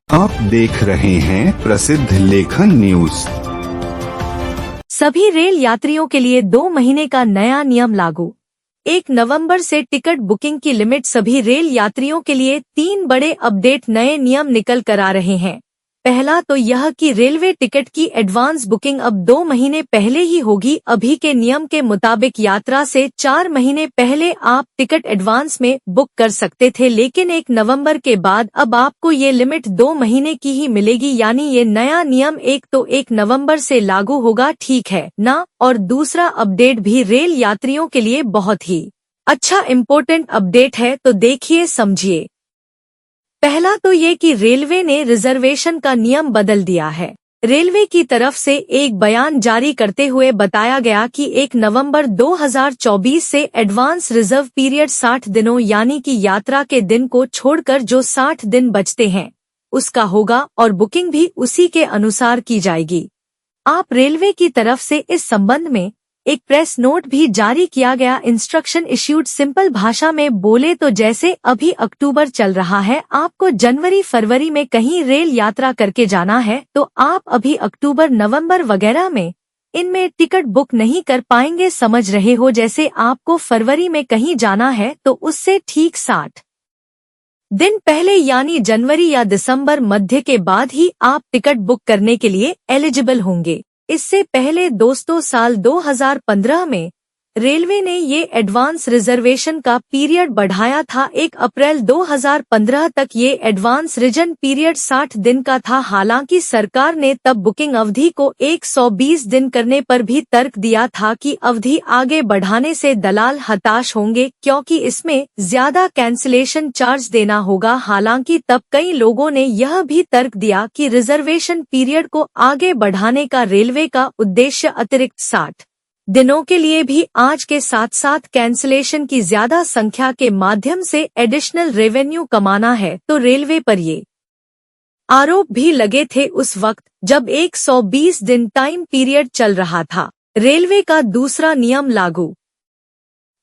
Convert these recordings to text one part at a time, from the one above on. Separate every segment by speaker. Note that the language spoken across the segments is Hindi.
Speaker 1: आप देख रहे हैं प्रसिद्ध लेखन न्यूज।
Speaker 2: सभी रेल यात्रियों के लिए 2 महीने का नया नियम लागू। 1 नवंबर से टिकट बुकिंग की लिमिट। सभी रेल यात्रियों के लिए 3 बड़े अपडेट नए नियम निकल कर आ रहे हैं। पहला तो यह कि रेलवे टिकट की एडवांस बुकिंग अब 2 महीने पहले ही होगी। अभी के नियम के मुताबिक यात्रा से 4 महीने पहले आप टिकट एडवांस में बुक कर सकते थे, लेकिन 1 नवंबर के बाद अब आपको ये लिमिट 2 महीने की ही मिलेगी। यानी ये नया नियम 1 नवंबर से लागू होगा, ठीक है ना। और दूसरा अपडेट भी रेल यात्रियों के लिए बहुत ही अच्छा इम्पोर्टेंट अपडेट है, तो देखिए समझिए। पहला तो ये कि रेलवे ने रिजर्वेशन का नियम बदल दिया है। रेलवे की तरफ से एक बयान जारी करते हुए बताया गया कि 1 नवंबर 2024 से एडवांस रिजर्व पीरियड 60 दिनों यानी कि यात्रा के दिन को छोड़कर जो 60 दिन बचते हैं उसका होगा, और बुकिंग भी उसी के अनुसार की जाएगी। आप रेलवे की तरफ से इस संबंध में एक प्रेस नोट भी जारी किया गया। Instruction issued. सिंपल भाषा में बोले तो जैसे अभी अक्टूबर चल रहा है, आपको जनवरी फरवरी में कहीं रेल यात्रा करके जाना है, तो आप अभी अक्टूबर नवंबर वगैरह में इनमें टिकट बुक नहीं कर पाएंगे। समझ रहे हो? जैसे आपको फरवरी में कहीं जाना है तो उससे ठीक 60 दिन पहले यानी जनवरी या दिसंबर मध्य के बाद ही आप टिकट बुक करने के लिए एलिजिबल होंगे। इससे पहले दोस्तों साल 2015 में रेलवे ने ये एडवांस रिजर्वेशन का पीरियड बढ़ाया था। 1 अप्रैल 2015 तक ये एडवांस रिजन पीरियड 60 दिन का था। हालांकि सरकार ने तब बुकिंग अवधि को 120 दिन करने पर भी तर्क दिया था कि अवधि आगे बढ़ाने से दलाल हताश होंगे, क्योंकि इसमें ज्यादा कैंसिलेशन चार्ज देना होगा। हालांकि तब कई लोगों ने यह भी तर्क दिया कि रिजर्वेशन पीरियड को आगे बढ़ाने का रेलवे का उद्देश्य अतिरिक्त 60 दिनों के लिए भी आज के साथ साथ कैंसिलेशन की ज्यादा संख्या के माध्यम से एडिशनल रेवेन्यू कमाना है। तो रेलवे पर ये आरोप भी लगे थे उस वक्त जब 120 दिन टाइम पीरियड चल रहा था। रेलवे का दूसरा नियम लागू।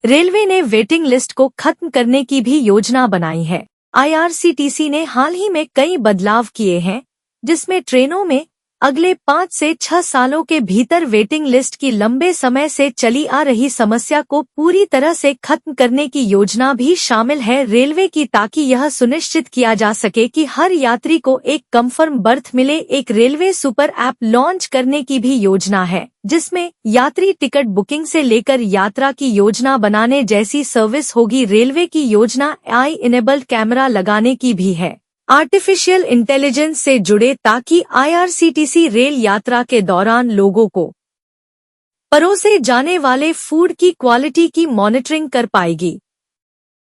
Speaker 2: रेलवे ने वेटिंग लिस्ट को खत्म करने की भी योजना बनाई है। आईआरसीटीसी ने हाल ही में कई बदलाव किए हैं, जिसमें ट्रेनों में अगले 5 से 6 सालों के भीतर वेटिंग लिस्ट की लंबे समय से चली आ रही समस्या को पूरी तरह से खत्म करने की योजना भी शामिल है रेलवे की, ताकि यह सुनिश्चित किया जा सके कि हर यात्री को एक कंफर्म बर्थ मिले। एक रेलवे सुपर ऐप लॉन्च करने की भी योजना है, जिसमें यात्री टिकट बुकिंग से लेकर यात्रा की योजना बनाने जैसी सर्विस होगी। रेलवे की योजना AI इनेबल्ड कैमरा लगाने की भी है, आर्टिफिशियल इंटेलिजेंस से जुड़े, ताकि आईआरसीटीसी रेल यात्रा के दौरान लोगों को परोसे जाने वाले फूड की क्वालिटी की मॉनिटरिंग कर पाएगी।